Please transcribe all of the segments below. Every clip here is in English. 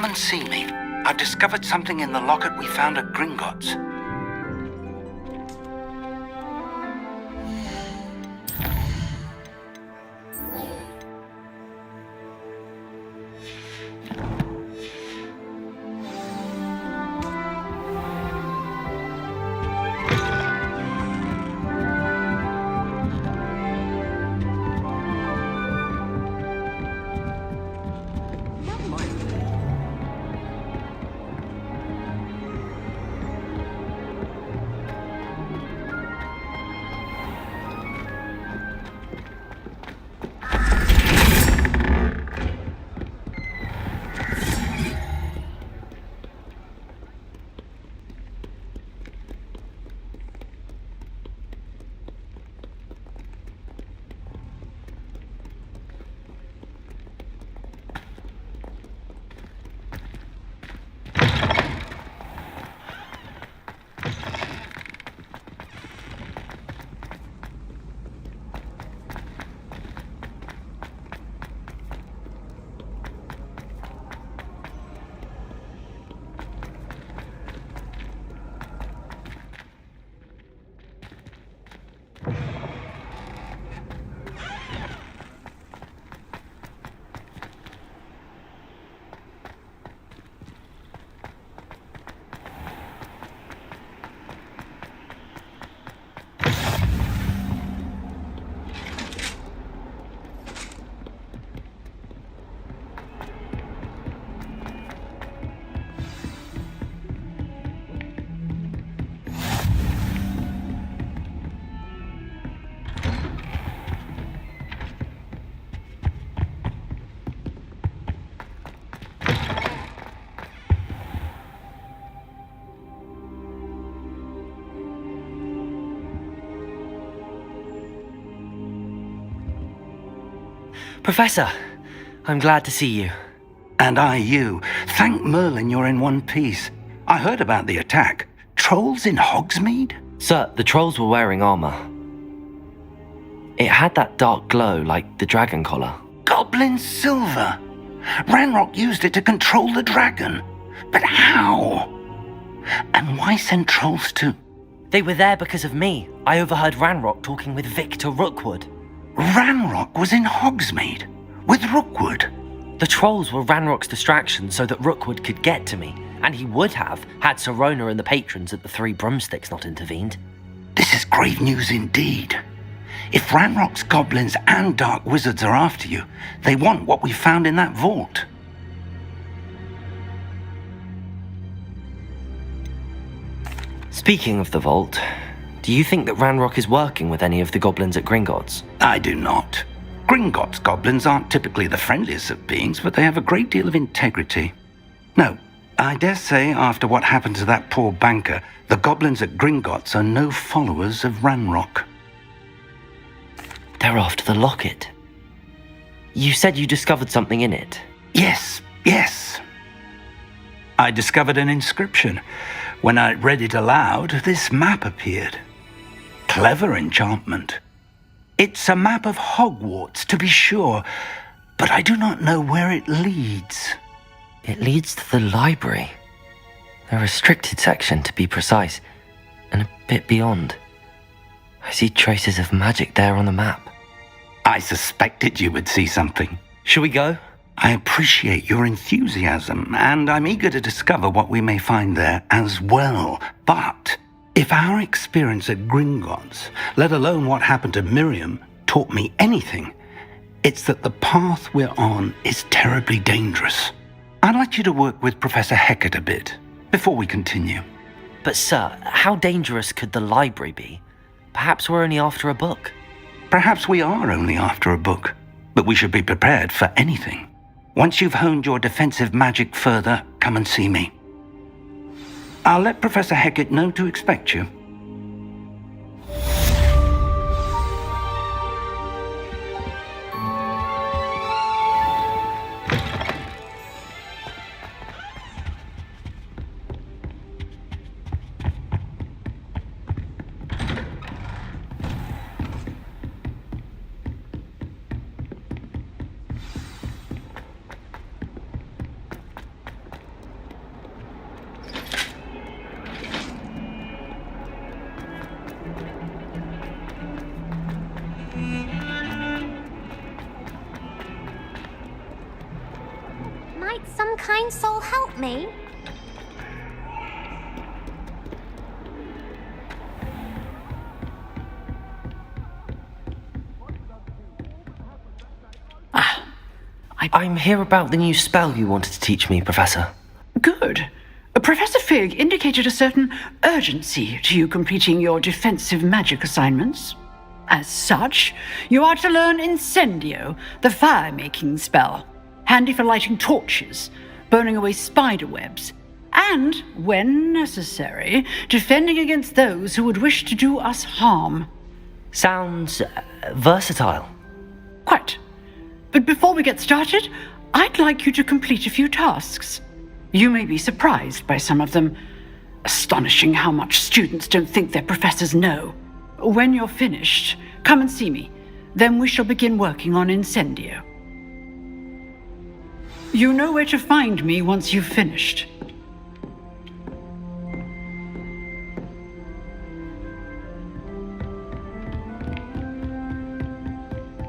Come and see me. I've discovered something in the locket we found at Gringotts. Professor, I'm glad to see you. And I you. Thank Merlin you're in one piece. I heard about the attack. Trolls in Hogsmeade? Sir, the trolls were wearing armor. It had that dark glow like the dragon collar. Goblin silver! Ranrock used it to control the dragon. But how? And why send trolls to... They were there because of me. I overheard Ranrock talking with Victor Rookwood. Ranrock was in Hogsmeade? With Rookwood? The trolls were Ranrock's distraction so that Rookwood could get to me. And he would have, had Sirona and the patrons at the Three Broomsticks not intervened. This is grave news indeed. If Ranrock's goblins and dark wizards are after you, they want what we found in that vault. Speaking of the vault, do you think that Ranrock is working with any of the goblins at Gringotts? I do not. Gringotts goblins aren't typically the friendliest of beings, but they have a great deal of integrity. No, I dare say after what happened to that poor banker, the goblins at Gringotts are no followers of Ranrock. They're after the locket. You said you discovered something in it. Yes. I discovered an inscription. When I read it aloud, this map appeared. Clever enchantment. It's a map of Hogwarts, to be sure, but I do not know where it leads. It leads to the library. A restricted section, to be precise, and a bit beyond. I see traces of magic there on the map. I suspected you would see something. Shall we go? I appreciate your enthusiasm, and I'm eager to discover what we may find there as well. But if our experience at Gringotts, let alone what happened to Miriam, taught me anything, it's that the path we're on is terribly dangerous. I'd like you to work with Professor Hecat a bit before we continue. But sir, how dangerous could the library be? Perhaps we're only after a book. Perhaps we are only after a book, but we should be prepared for anything. Once you've honed your defensive magic further, come and see me. I'll let Professor Hecat know to expect you. kind soul help me? I'm here about the new spell you wanted to teach me, Professor. Good. Professor Fig indicated a certain urgency to you completing your defensive magic assignments. As such, you are to learn Incendio, the fire-making spell, handy for lighting torches, burning away spider webs, and, when necessary, defending against those who would wish to do us harm. Sounds versatile. Quite. But before we get started, I'd like you to complete a few tasks. You may be surprised by some of them. Astonishing how much students don't think their professors know. When you're finished, come and see me. Then we shall begin working on Incendio. You know where to find me once you've finished.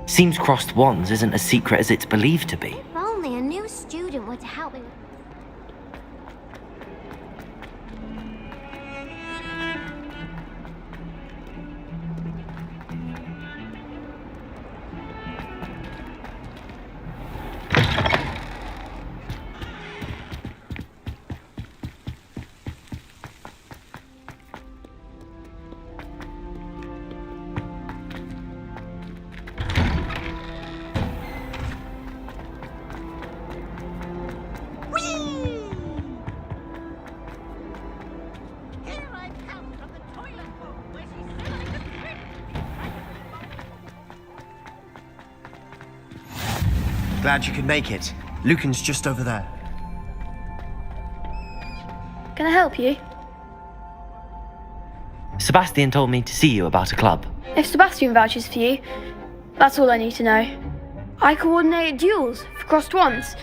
Seems crossed wands isn't as secret as it's believed to be. If only a new student were to help me. Glad you could make it. Lucan's just over there. Can I help you? Sebastian told me to see you about a club. If Sebastian vouches for you, that's all I need to know. I coordinate duels for crossed wands.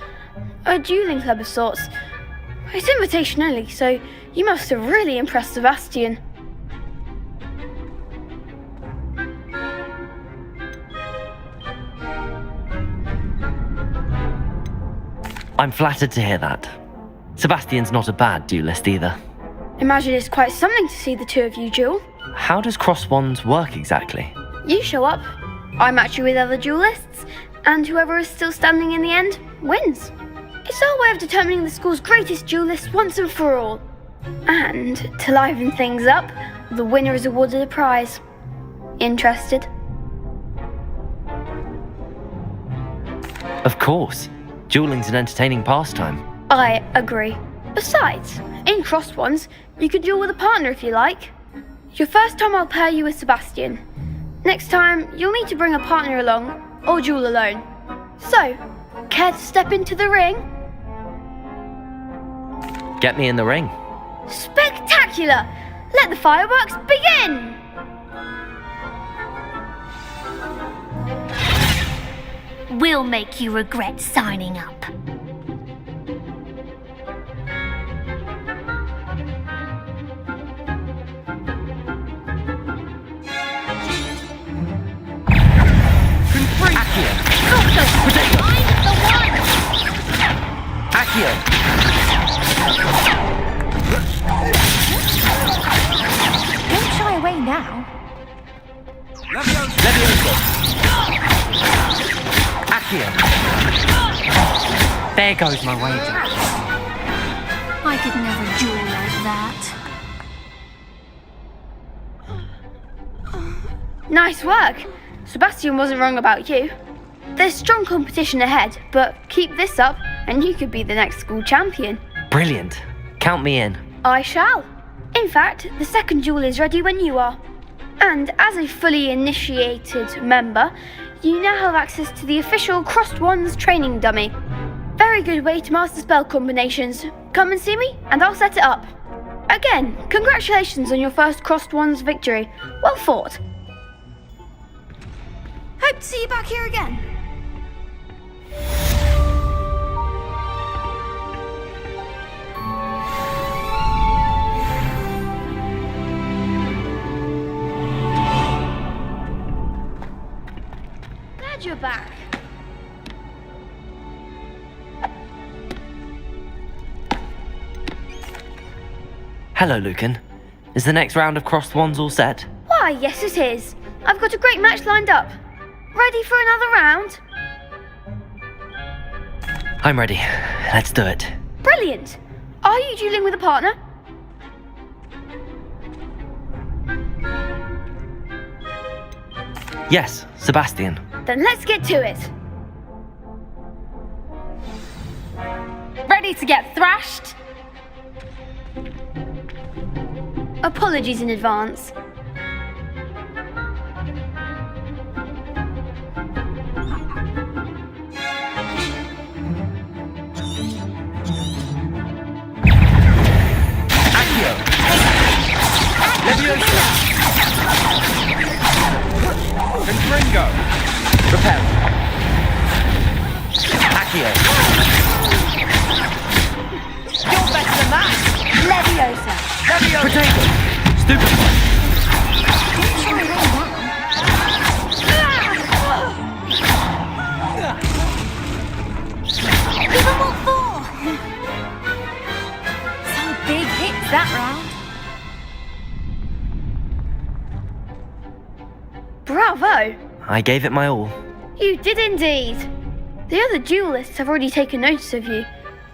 A dueling club of sorts. It's invitation only, so you must have really impressed Sebastian. I'm flattered to hear that. Sebastian's not a bad duelist either. Imagine it's quite something to see the two of you duel. How does cross wands work exactly? You show up, I match you with other duelists, and whoever is still standing in the end wins. It's our way of determining the school's greatest duelist once and for all. And to liven things up, the winner is awarded a prize. Interested? Of course. Dueling's an entertaining pastime. I agree. Besides, in crossed ones, you could duel with a partner if you like. Your first time I'll pair you with Sebastian. Next time, you'll need to bring a partner along, or duel alone. So, care to step into the ring? Get me in the ring. Spectacular! Let the fireworks begin! We'll make you regret signing up. Accio! Don't shy away now. Levioso! Accio! There goes my wager. I could never duel like that. Nice work! Sebastian wasn't wrong about you. There's strong competition ahead, but keep this up and you could be the next school champion. Brilliant. Count me in. I shall. In fact, the second duel is ready when you are. And as a fully initiated member, you now have access to the official Crossed Wands training dummy. Very good way to master spell combinations. Come and see me and I'll set it up. Again, congratulations on your first Crossed Wands victory. Well fought. Hope to see you back here again. Glad you're back. Hello, Lucan. Is the next round of crossed wands all set? Why, yes it is. I've got a great match lined up. Ready for another round? I'm ready. Let's do it. Brilliant. Are you dueling with a partner? Yes, Sebastian. Then let's get to it. Ready to get thrashed? Apologies in advance. Ringo! Repel. Accio. You're better than that. Leviosa. Potato. Stupid. Give 'em all four! Some big hits that round. Bravo! I gave it my all. You did indeed. The other duelists have already taken notice of you,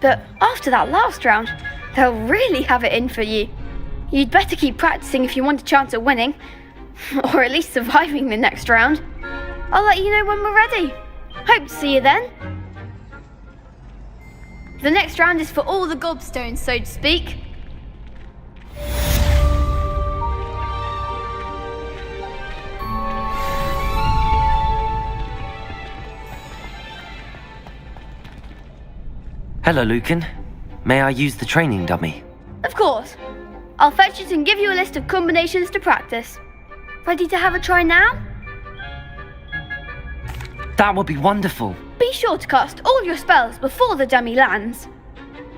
but after that last round, they'll really have it in for you. You'd better keep practicing if you want a chance at winning, or at least surviving the next round. I'll let you know when we're ready. Hope to see you then. The next round is for all the gobstones, so to speak. Hello, Lucan. May I use the training dummy? Of course. I'll fetch it and give you a list of combinations to practice. Ready to have a try now? That would be wonderful. Be sure to cast all your spells before the dummy lands.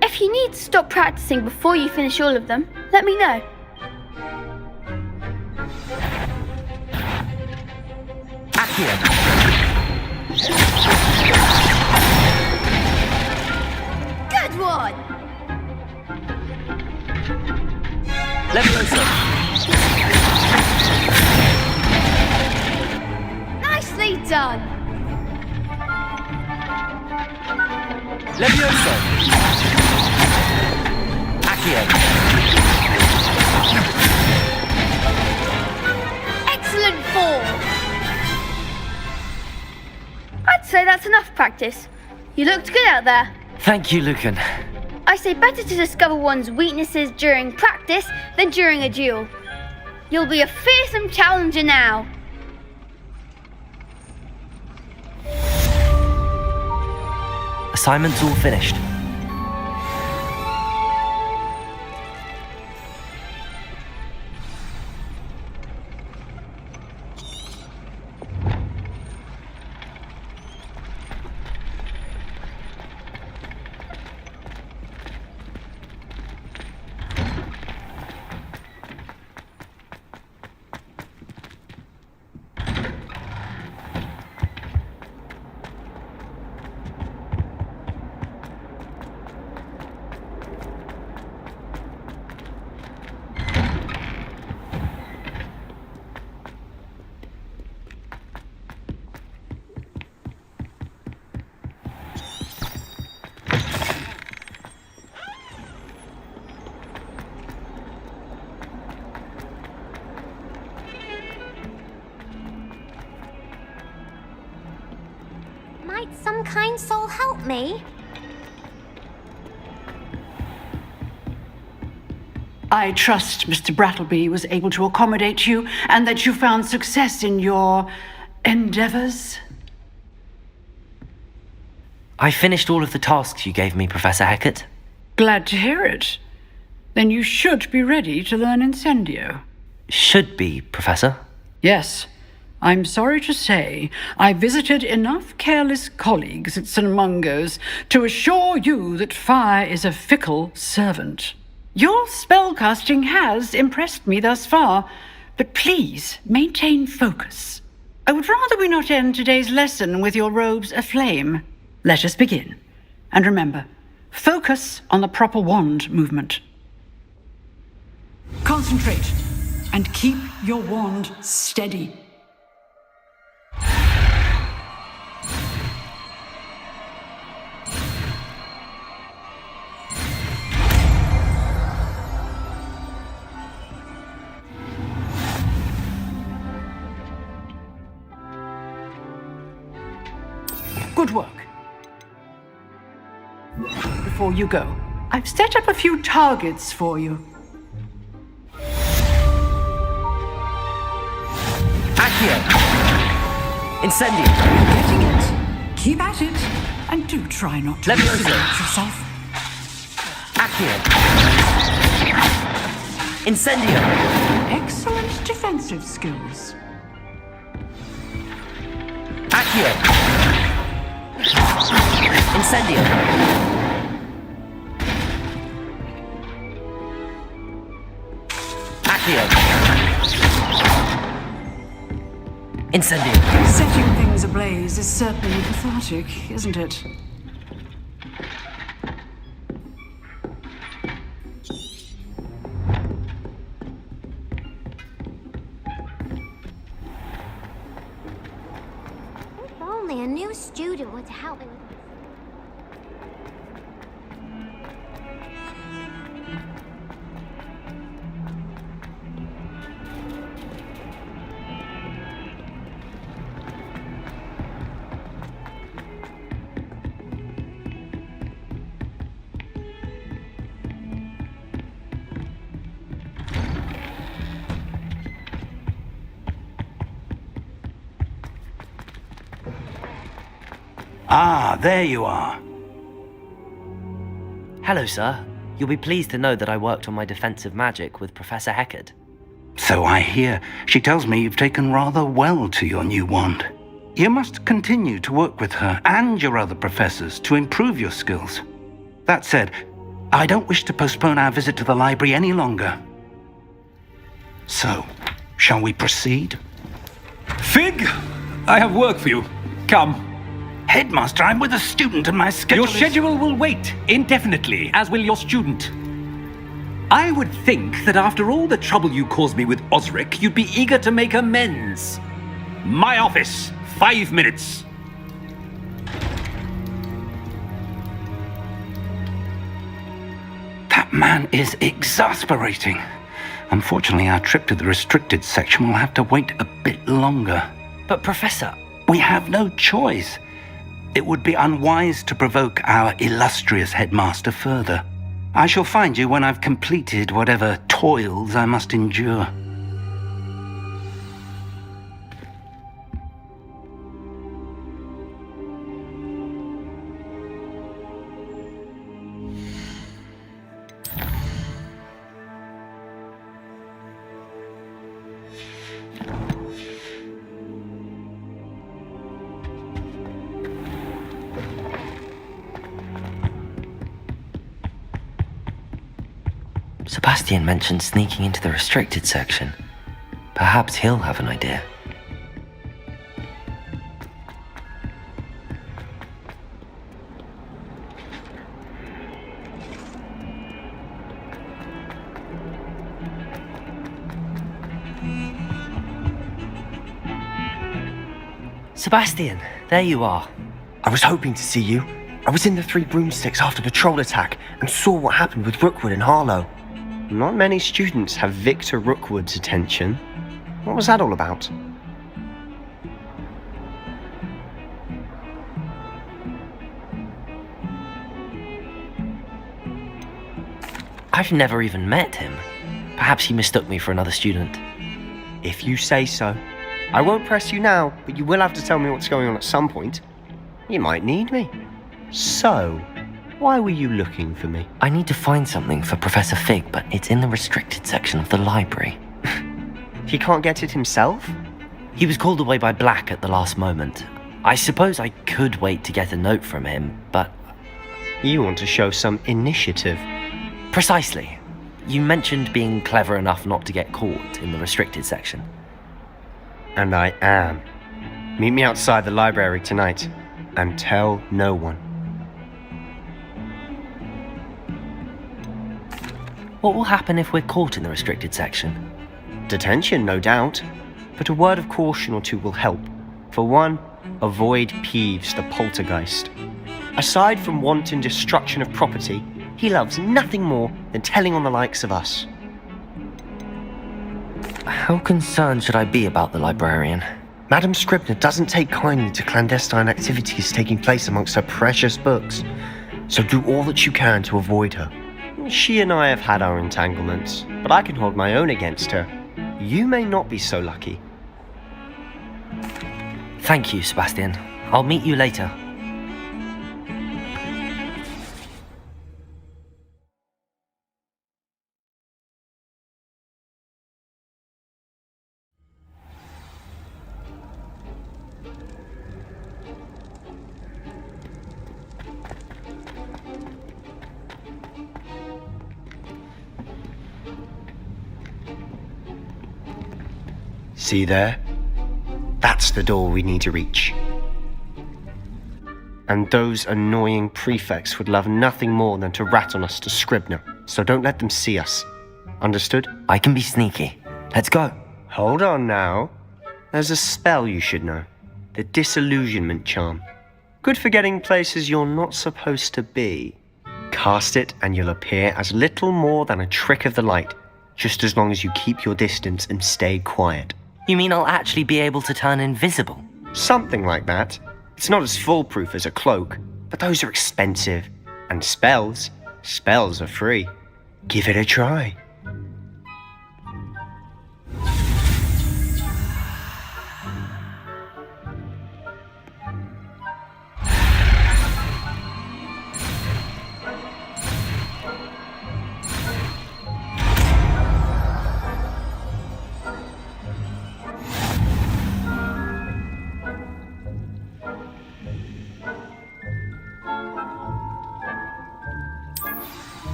If you need to stop practicing before you finish all of them, let me know. Accio. Good one! Leviosa. Nicely done! Leviosa. Accio. Excellent form! I'd say that's enough practice. You looked good out there. Thank you, Lucan. I say better to discover one's weaknesses during practice than during a duel. You'll be a fearsome challenger now. Assignment's all finished. Might some kind soul help me? I trust Mr. Brattleby was able to accommodate you and that you found success in your endeavors. I finished all of the tasks you gave me, Professor Hecat. Glad to hear it. Then you should be ready to learn Incendio. Should be, Professor. Yes. I'm sorry to say, I visited enough careless colleagues at St. Mungo's to assure you that fire is a fickle servant. Your spellcasting has impressed me thus far, but please maintain focus. I would rather we not end today's lesson with your robes aflame. Let us begin. And remember, focus on the proper wand movement. Concentrate and keep your wand steady. Good work. Before you go, I've set up a few targets for you. Accio! Incendio! Getting it. Keep at it. And do try not to Levioso. exert yourself. Accio! Incendio! Excellent defensive skills. Accio! Incendio! Accio! Incendio! Setting things ablaze is certainly cathartic, isn't it? If only a new student would help me with this. Ah, there you are. Hello, sir. You'll be pleased to know that I worked on my defensive magic with Professor Heckard. So I hear. She tells me you've taken rather well to your new wand. You must continue to work with her and your other professors to improve your skills. That said, I don't wish to postpone our visit to the library any longer. So, shall we proceed? Fig, I have work for you. Come. Headmaster, I'm with a student and my schedule Your schedule will wait indefinitely, as will your student. I would think that after all the trouble you caused me with Osric, you'd be eager to make amends. My office, 5 minutes. That man is exasperating. Unfortunately, our trip to the restricted section will have to wait a bit longer. But, Professor, We have no choice. It would be unwise to provoke our illustrious headmaster further. I shall find you when I've completed whatever toils I must endure. Sebastian mentioned sneaking into the restricted section. Perhaps he'll have an idea. Sebastian, there you are. I was hoping to see you. I was in the Three Broomsticks after the troll attack and saw what happened with Rookwood and Harlow. Not many students have Victor Rookwood's attention. What was that all about? I've never even met him. Perhaps he mistook me for another student. If you say so. I won't press you now, but you will have to tell me what's going on at some point. You might need me. So, why were you looking for me? I need to find something for Professor Fig, but it's in the restricted section of the library. He can't get it himself? He was called away by Black at the last moment. I suppose I could wait to get a note from him, but... You want to show some initiative. Precisely. You mentioned being clever enough not to get caught in the restricted section. And I am. Meet me outside the library tonight, and tell no one. What will happen if we're caught in the restricted section? Detention, no doubt. But a word of caution or two will help. For one, avoid Peeves the poltergeist. Aside from wanton destruction of property, he loves nothing more than telling on the likes of us. How concerned should I be about the librarian? Madame Scribner doesn't take kindly to clandestine activities taking place amongst her precious books, so do all that you can to avoid her. She and I have had our entanglements, but I can hold my own against her. You may not be so lucky. Thank you, Sebastian. I'll meet you later. See there? That's the door we need to reach. And those annoying prefects would love nothing more than to rat on us to Scribner, so don't let them see us. Understood? I can be sneaky. Let's go. Hold on now. There's a spell you should know. The disillusionment charm. Good for getting places you're not supposed to be. Cast it and you'll appear as little more than a trick of the light, just as long as you keep your distance and stay quiet. You mean I'll actually be able to turn invisible? Something like that. It's not as foolproof as a cloak, but those are expensive. And spells are free. Give it a try.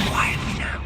Quietly now.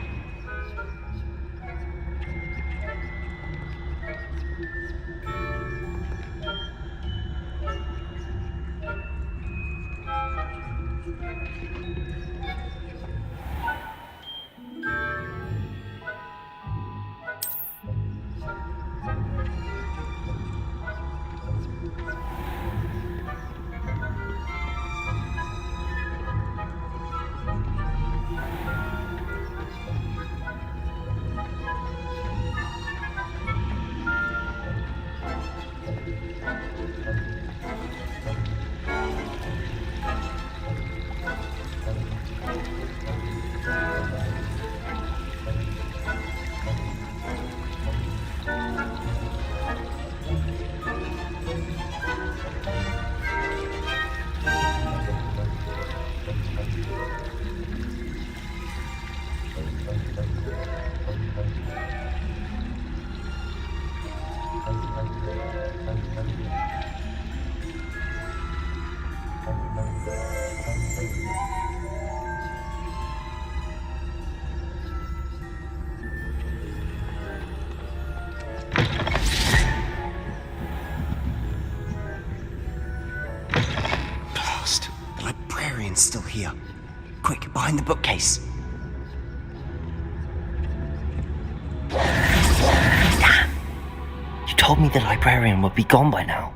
Still here. Quick, behind the bookcase. Damn! You told me the librarian would be gone by now.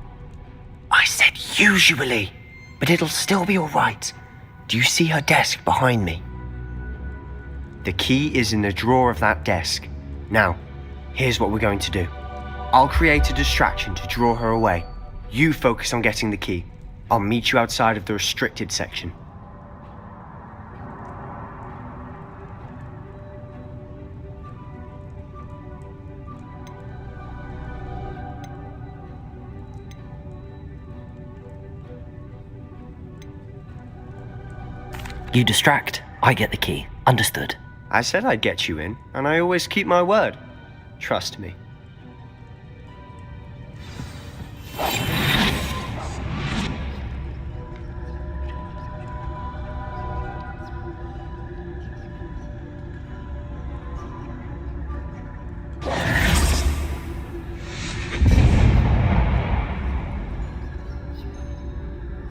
I said usually, but it'll still be alright. Do you see her desk behind me? The key is in the drawer of that desk. Now, here's what we're going to do. I'll create a distraction to draw her away. You focus on getting the key. I'll meet you outside of the restricted section. You distract, I get the key. Understood. I said I'd get you in, and I always keep my word. Trust me.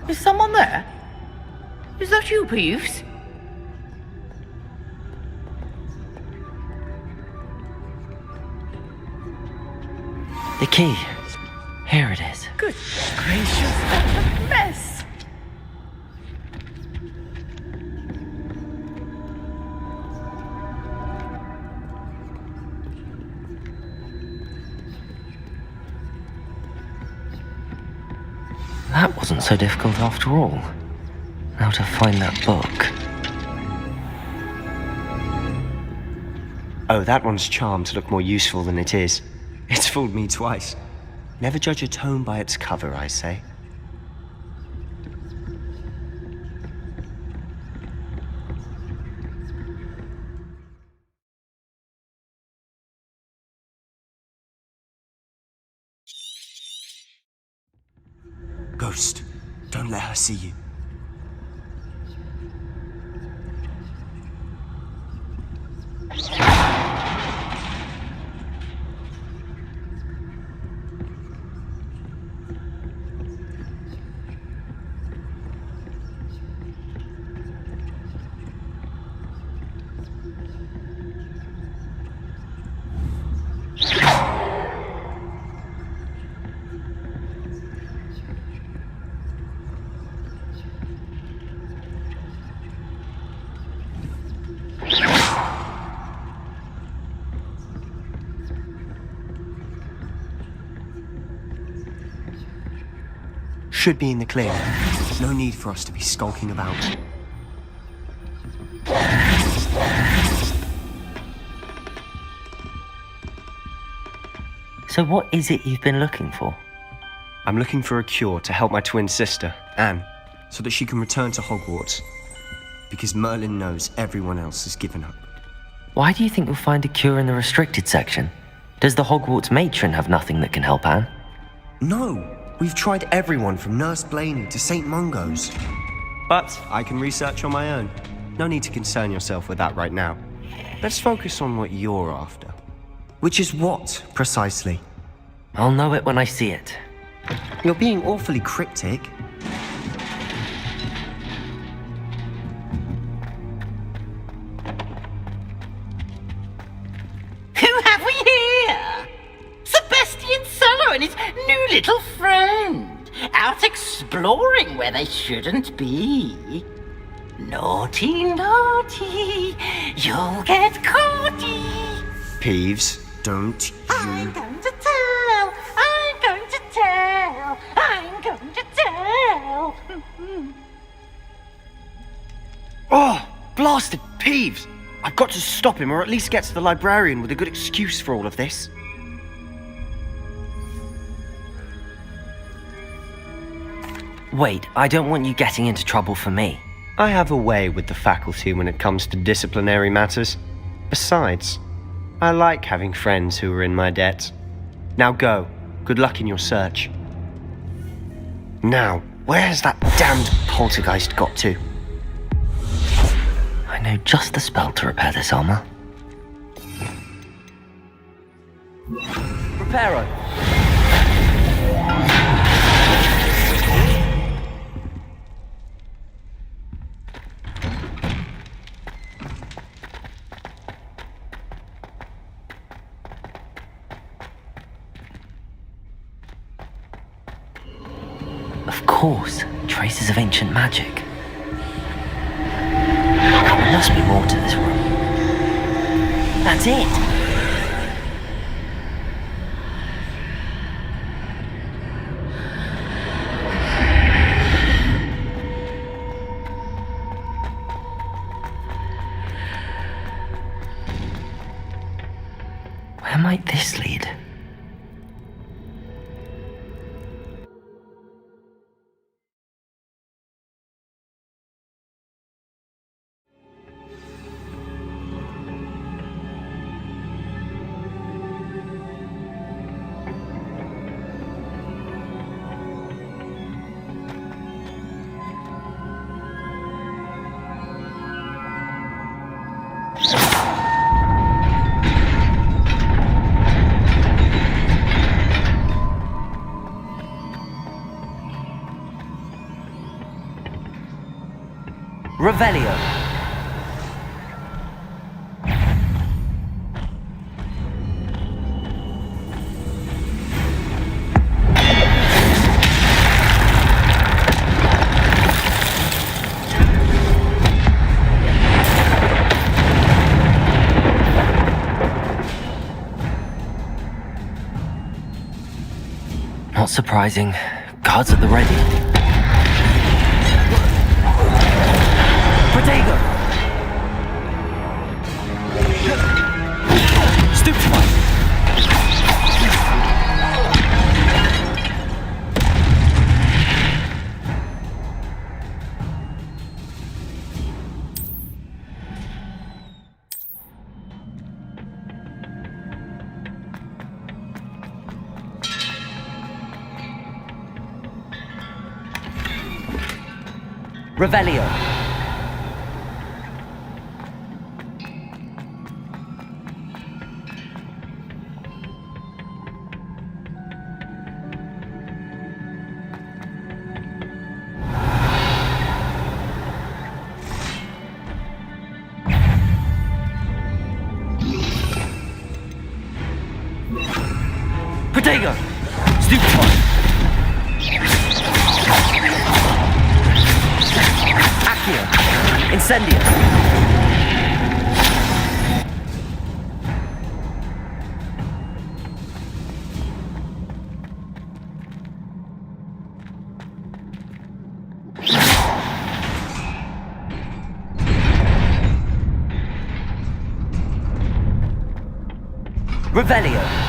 Is someone someone there? Is that you, Peeves? The key. Here it is. Good gracious, what a mess! That wasn't so difficult after all. Now to find that book. Oh, that one's charmed to look more useful than it is. It's fooled me twice. Never judge a tome by its cover, I say. Ghost, don't let her see you. Should be in the clear. No need for us to be skulking about. So what is it you've been looking for? I'm looking for a cure to help my twin sister, Anne, so that she can return to Hogwarts. Because Merlin knows everyone else has given up. Why do you think you'll find a cure in the restricted section? Does the Hogwarts matron have nothing that can help Anne? No! We've tried everyone from Nurse Blaney to St. Mungo's. But I can research on my own. No need to concern yourself with that right now. Let's focus on what you're after. Which is what, precisely? I'll know it when I see it. You're being awfully cryptic. Who have we here? Sebastian Solo and his new little friend, out exploring where they shouldn't be. Naughty, naughty, you'll get caughty. Peeves, don't you... I'm going to tell, I'm going to tell, I'm going to tell. Oh, blasted Peeves! I've got to stop him, or at least get to the librarian with a good excuse for all of this. Wait, I don't want you getting into trouble for me. I have a way with the faculty when it comes to disciplinary matters. Besides, I like having friends who are in my debt. Now go. Good luck in your search. Now, where's that damned poltergeist got to? I know just the spell to repair this armor. Reparo! Of course, traces of ancient magic. There must be more to this room. That's it! Where might this lead? Revelio. Not surprising. Guards at the ready. Protego! Stupefy! Revelio. Protego! Stupefy! Incendio! Revelio!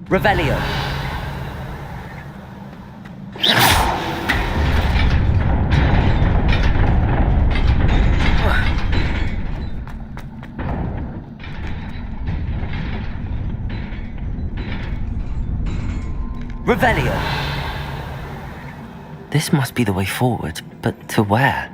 Revelio. Revelio. This must be the way forward, but to where?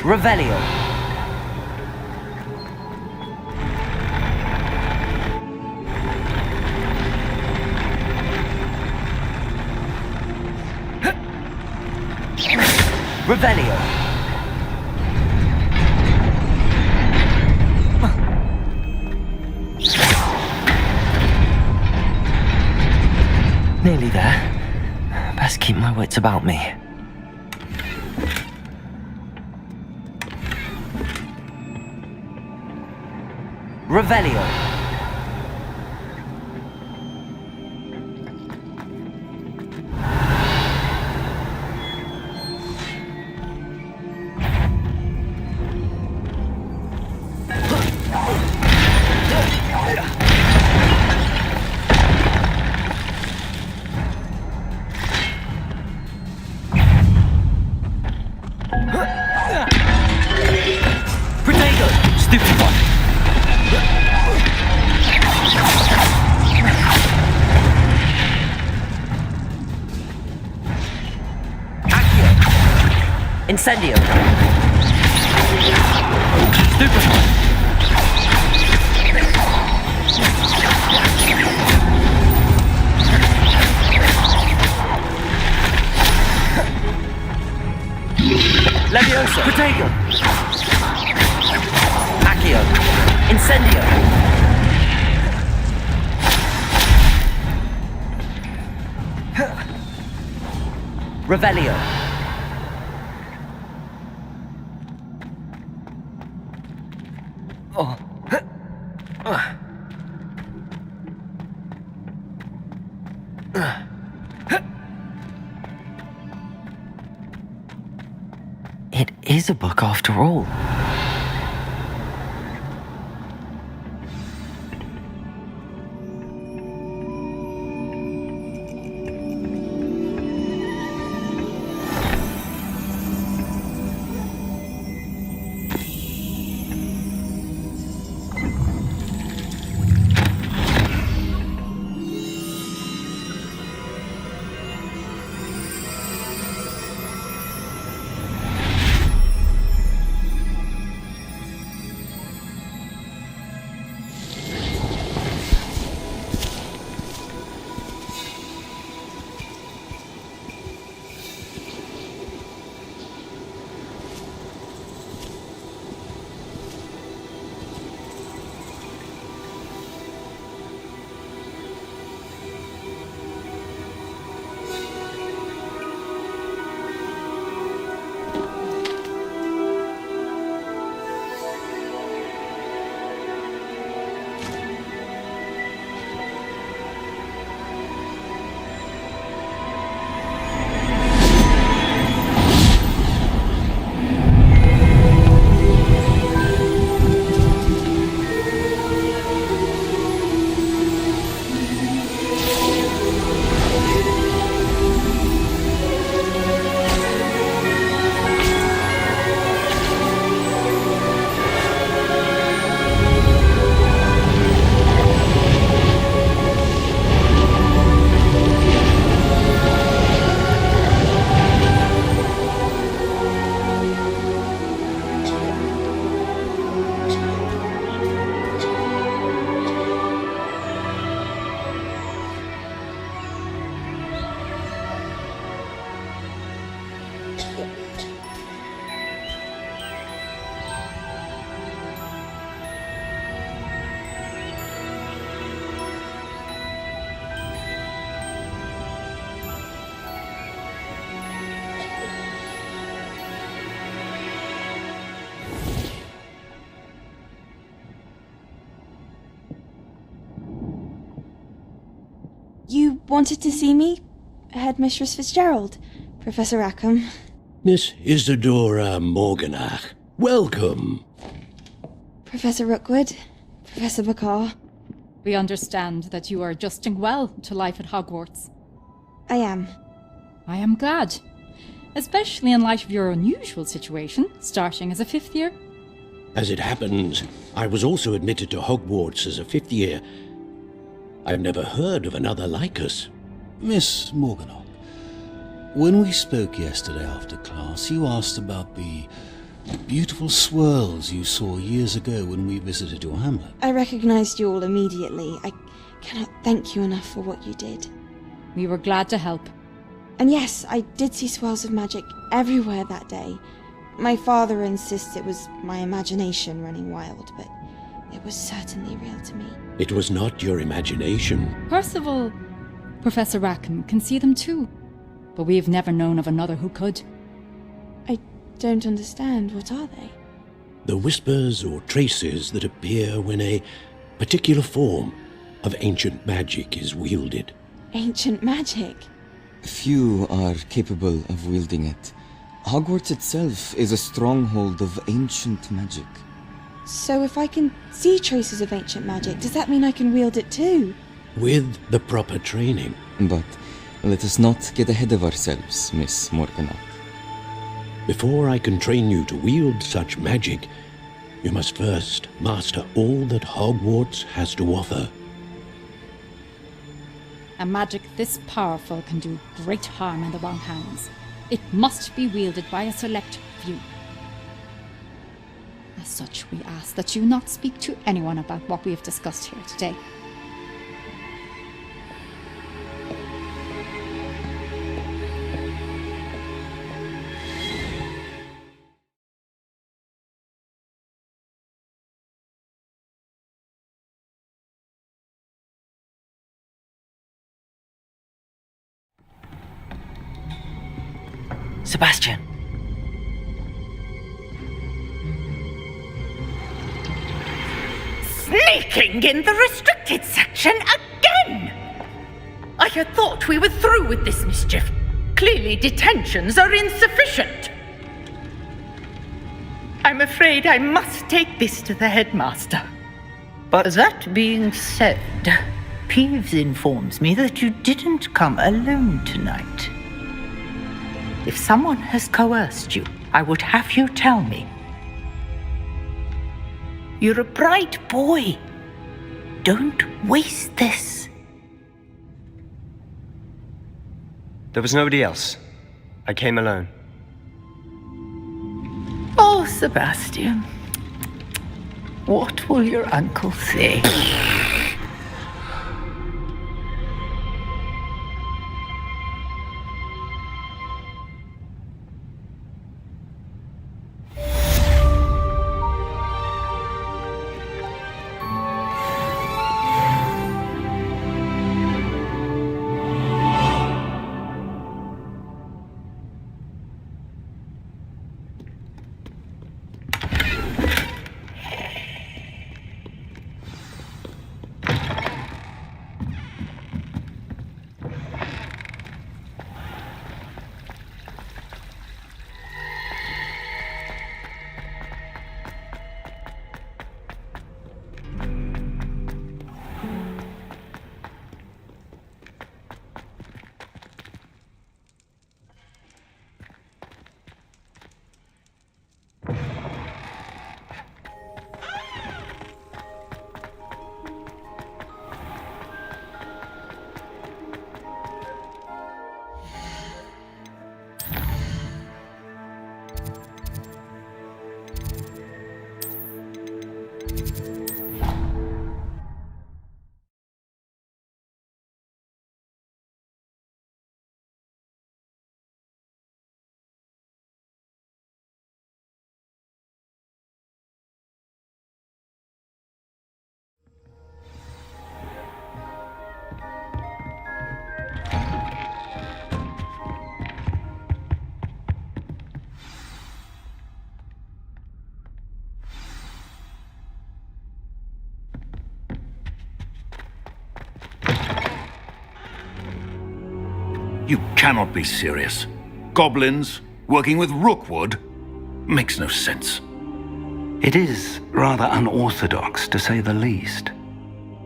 Revelio. Revelio. Nearly there. Best keep my wits about me. Revelio. Protego! Stupid one! Incendio! Stupefy! Leviosa! Protego! Accio! Incendio! Revelio! Oh. It is a book after all. You wanted to see me? Headmistress Fitzgerald? Professor Rackham? Miss Isadora Morganach, welcome. Professor Rookwood? Professor Bakar? We understand that you are adjusting well to life at Hogwarts. I am. I am glad. Especially in light of your unusual situation, starting as a 5th year. As it happens, I was also admitted to Hogwarts as a 5th year. I've never heard of another like us. Miss Morganach, when we spoke yesterday after class, you asked about the beautiful swirls you saw years ago when we visited your hamlet. I recognized you all immediately. I cannot thank you enough for what you did. We were glad to help. And yes, I did see swirls of magic everywhere that day. My father insists it was my imagination running wild, but it was certainly real to me. It was not your imagination. Percival, Professor Rackham can see them too, but we have never known of another who could. I don't understand. What are they? The whispers or traces that appear when a particular form of ancient magic is wielded. Ancient magic? Few are capable of wielding it. Hogwarts itself is a stronghold of ancient magic. So if I can see traces of ancient magic, does that mean I can wield it too? With the proper training. But let us not get ahead of ourselves, Miss Morganach. Before I can train you to wield such magic, you must first master all that Hogwarts has to offer. A magic this powerful can do great harm in the wrong hands. it must be wielded by a select few. As such, we ask that you not speak to anyone about what we have discussed here today. Sebastian! Sneaking in the restricted section again! I had thought we were through with this mischief. Clearly detentions are insufficient. I'm afraid I must take this to the headmaster. But that being said, Peeves informs me that you didn't come alone tonight. If someone has coerced you, I would have you tell me. You're a bright boy. Don't waste this. There was nobody else. I came alone. Oh, Sebastian. What will your uncle say? You cannot be serious. Goblins working with Rookwood? Makes no sense. It is rather unorthodox, to say the least.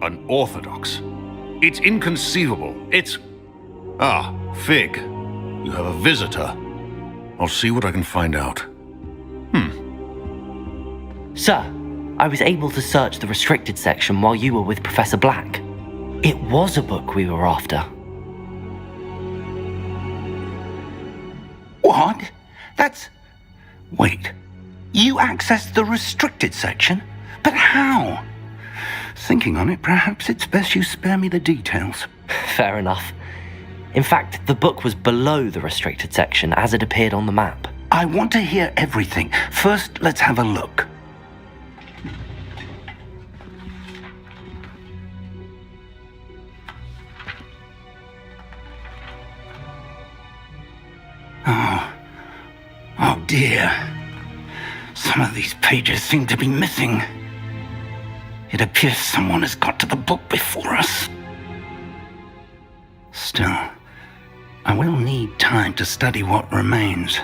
Unorthodox? It's inconceivable. It's... Ah, Fig. You have a visitor. I'll see what I can find out. Sir, I was able to search the restricted section while you were with Professor Black. It was a book we were after. What? That's... Wait. You accessed the restricted section? But how? Thinking on it, perhaps it's best you spare me the details. Fair enough. In fact, the book was below the restricted section as it appeared on the map. I want to hear everything. First, let's have a look. Oh dear. Some of these pages seem to be missing. It appears someone has got to the book before us. Still, I will need time to study what remains.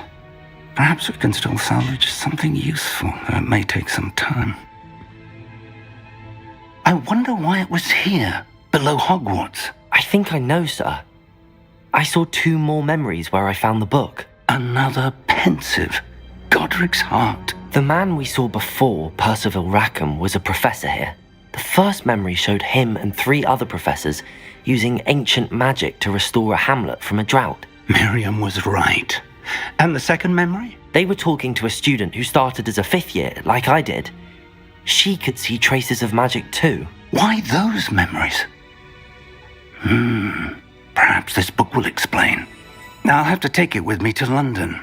Perhaps we can still salvage something useful, though it may take some time. I wonder why it was here, below Hogwarts. I think I know, sir. I saw 2 more memories where I found the book. Another pensive. Godric's heart. The man we saw before, Percival Rackham, was a professor here. The first memory showed him and 3 other professors using ancient magic to restore a hamlet from a drought. Miriam was right. And the second memory? They were talking to a student who started as a 5th year, like I did. She could see traces of magic too. Why those memories? Perhaps this book will explain. I'll have to take it with me to London.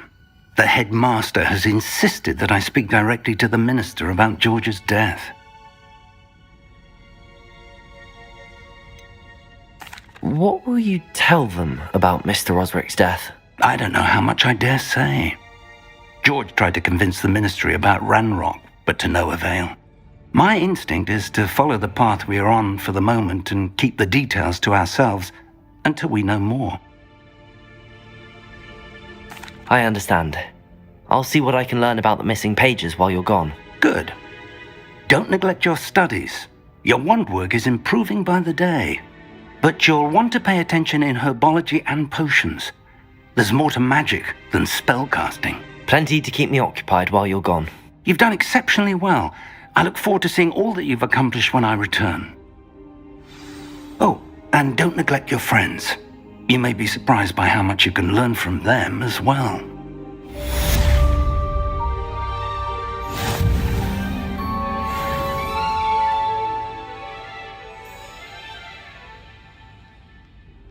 The headmaster has insisted that I speak directly to the minister about George's death. What will you tell them about Mr. Osric's death? I don't know how much I dare say. George tried to convince the ministry about Ranrock, but to no avail. My instinct is to follow the path we are on for the moment and keep the details to ourselves until we know more. I understand. I'll see what I can learn about the missing pages while you're gone. Good. Don't neglect your studies. Your wand work is improving by the day. But you'll want to pay attention in herbology and potions. There's more to magic than spellcasting. Plenty to keep me occupied while you're gone. You've done exceptionally well. I look forward to seeing all that you've accomplished when I return. Oh, and don't neglect your friends. You may be surprised by how much you can learn from them as well.